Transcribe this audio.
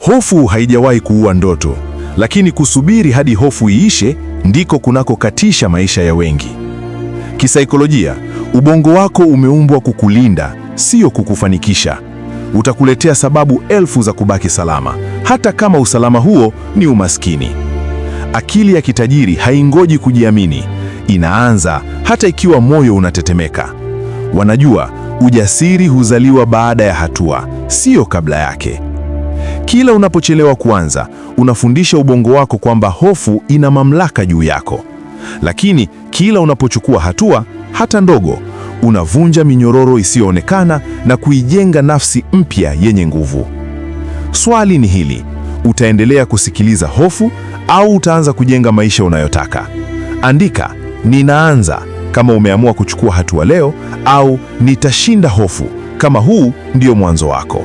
Hofu haijawahi kuua ndoto, lakini kusubiri hadi hofu iishe ndiko kunakokatisha maisha ya wengi. Kisaikolojia, ubongo wako umeumbwa kukulinda, sio kukufanikisha. Utakuletea sababu elfu za kubaki salama, hata kama usalama huo ni umaskini. Akili ya kitajiri haingoji kujiamini, inaanza hata ikiwa moyo unatetemeka. Wanajua ujasiri huzaliwa baada ya hatua, sio kabla yake. Kila unapochelewa kuanza, unafundisha ubongo wako kwamba hofu ina mamlaka juu yako. Lakini kila unapochukua hatua, hata ndogo, unavunja minyororo isiyoonekana na kuijenga nafsi mpya yenye nguvu. Swali ni hili: utaendelea kusikiliza hofu au utaanza kujenga maisha unayotaka? Andika ninaanza kama umeamua kuchukua hatua leo, au nitashinda hofu kama huu ndio mwanzo wako.